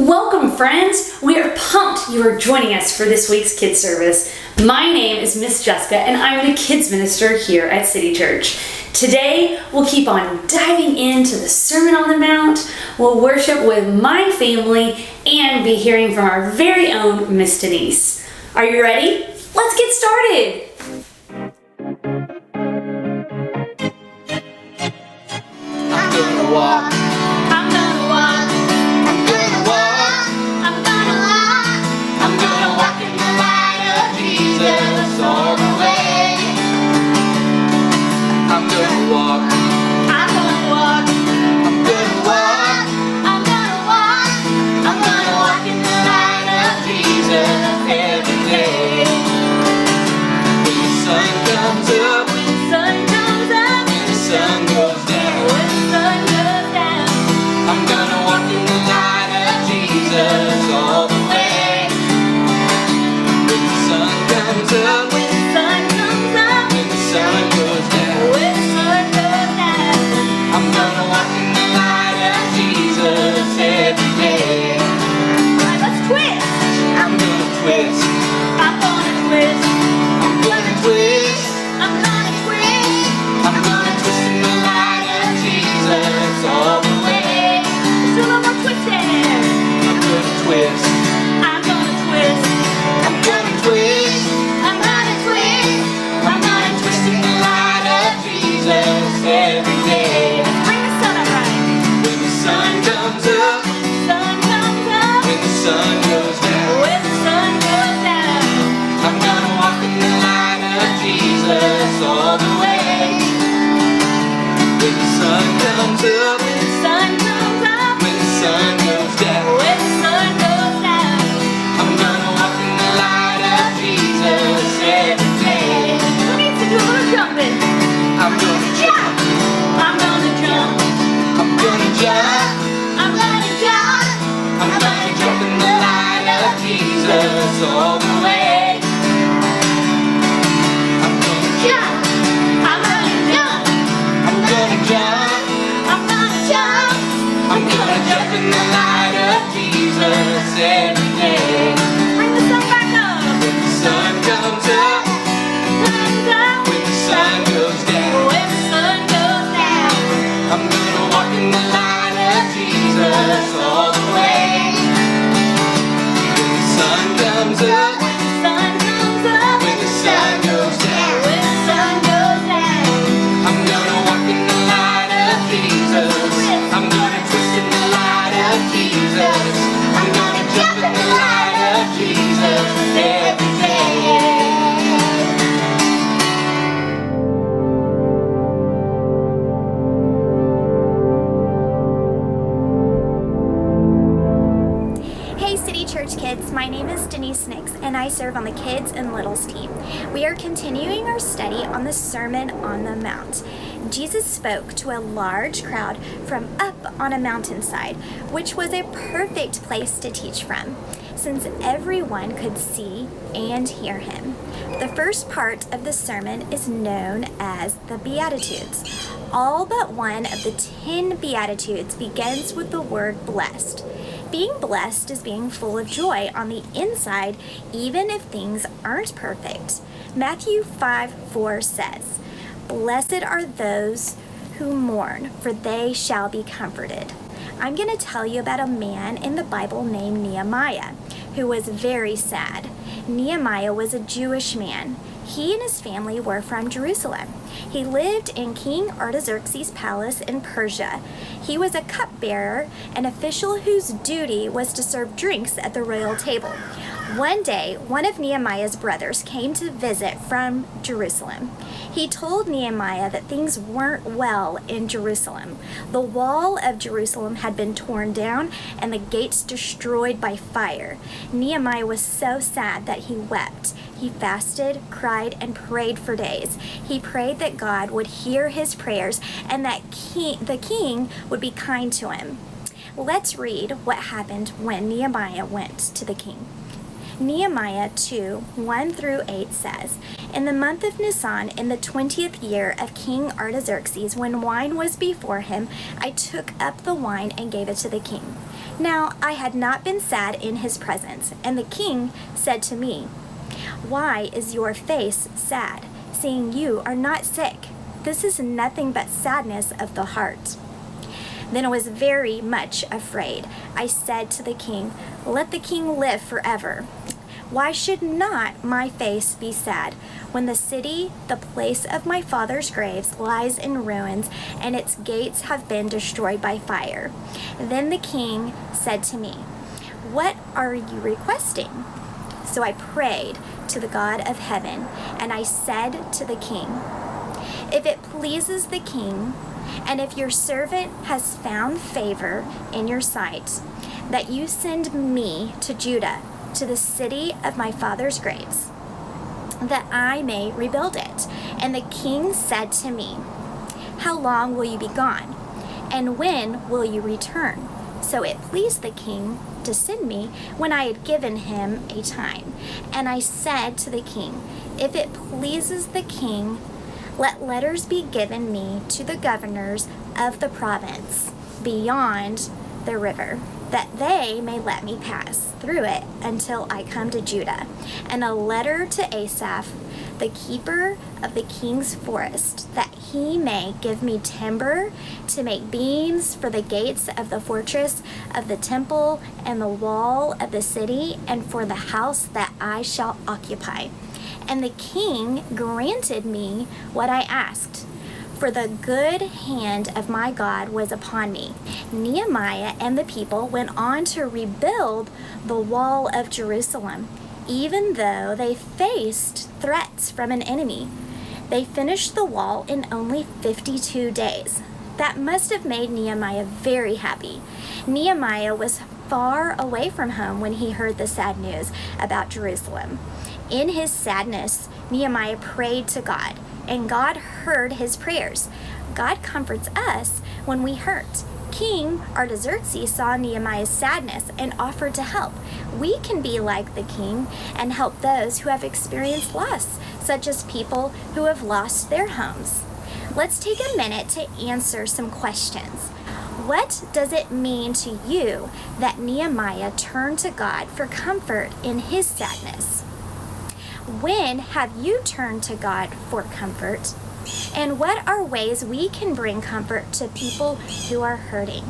Welcome, friends! We are pumped you are joining us for this week's kids service. My name is Miss Jessica, and I'm the kids minister here at City Church. Today, we'll keep on diving into the Sermon on the Mount. We'll worship with my family and be hearing from our very own Miss Denise. Are you ready? Let's get started! I'm gonna walk. My name is Denise and I serve on the Kids and Littles team. We are continuing our study on the Sermon on the Mount. Jesus spoke to a large crowd from up on a mountainside, which was a perfect place to teach from, since everyone could see and hear him. The first part of the sermon is known as the Beatitudes. All but one of the 10 Beatitudes begins with the word blessed. Being blessed is being full of joy on the inside, even if things aren't perfect. Matthew 5:4 says, "Blessed are those who mourn, for they shall be comforted." I'm going to tell you about a man in the Bible named Nehemiah, who was very sad. Nehemiah was a Jewish man. He and his family were from Jerusalem. He lived in King Artaxerxes' palace in Persia. He was a cupbearer, an official whose duty was to serve drinks at the royal table. One day, one of Nehemiah's brothers came to visit from Jerusalem. He told Nehemiah that things weren't well in Jerusalem. The wall of Jerusalem had been torn down and the gates destroyed by fire. Nehemiah was so sad that he wept. He fasted, cried, and prayed for days. He prayed that God would hear his prayers and that the king would be kind to him. Let's read what happened when Nehemiah went to the king. Nehemiah 2:1-8 says, In the month of Nisan, in the 20th year of King Artaxerxes, when wine was before him, I took up the wine and gave it to the king. Now I had not been sad in his presence, and the king said to me, "Why is your face sad, seeing you are not sick? This is nothing but sadness of the heart." Then I was very much afraid. I said to the king, "Let the king live forever. Why should not my face be sad when the city, the place of my father's graves, lies in ruins and its gates have been destroyed by fire?" Then the king said to me, "What are you requesting?" So I prayed to the God of heaven, and I said to the king, "If it pleases the king, and if your servant has found favor in your sight, that you send me to Judah, to the city of my father's graves, that I may rebuild it." And the king said to me, "How long will you be gone? And when will you return?" So it pleased the king to send me when I had given him a time. And I said to the king, "If it pleases the king, let letters be given me to the governors of the province beyond the river, that they may let me pass through it until I come to Judah. And a letter to Asaph, the keeper of the king's forest, that he may give me timber to make beams for the gates of the fortress of the temple and the wall of the city, and for the house that I shall occupy." And the king granted me what I asked, for the good hand of my God was upon me. Nehemiah and the people went on to rebuild the wall of Jerusalem, even though they faced threats from an enemy. They finished the wall in only 52 days. That must have made Nehemiah very happy. Nehemiah was far away from home when he heard the sad news about Jerusalem. In his sadness, Nehemiah prayed to God, and God heard his prayers. God comforts us when we hurt. King Artaxerxes saw Nehemiah's sadness and offered to help. We can be like the king and help those who have experienced loss, such as people who have lost their homes. Let's take a minute to answer some questions. What does it mean to you that Nehemiah turned to God for comfort in his sadness? When have you turned to God for comfort? And what are ways we can bring comfort to people who are hurting?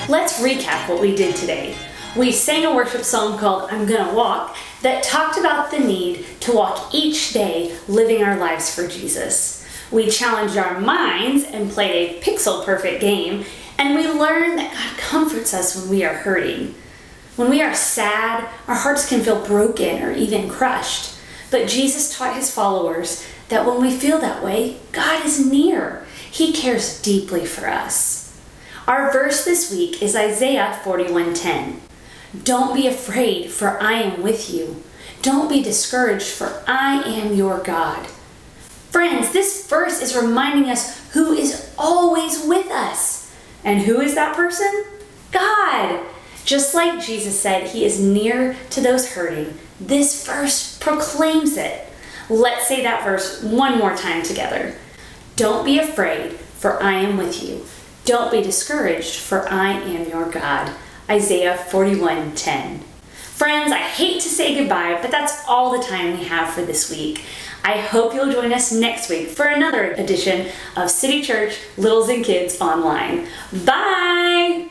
Let's recap what we did today. We sang a worship song called I'm Gonna Walk that talked about the need to walk each day living our lives for Jesus. We challenged our minds and played a pixel perfect game, and we learned that God comforts us when we are hurting. When we are sad, our hearts can feel broken or even crushed. But Jesus taught his followers that when we feel that way, God is near. He cares deeply for us. Our verse this week is Isaiah 41:10. Don't be afraid, for I am with you. Don't be discouraged, for I am your God. Friends, this verse is reminding us who is always with us. And who is that person? God. Just like Jesus said he is near to those hurting, this verse proclaims it. Let's say that verse one more time together. Don't be afraid, for I am with you. Don't be discouraged, for I am your God. Isaiah 41:10. Friends, I hate to say goodbye, but that's all the time we have for this week. I hope you'll join us next week for another edition of City Church Littles and Kids Online. Bye!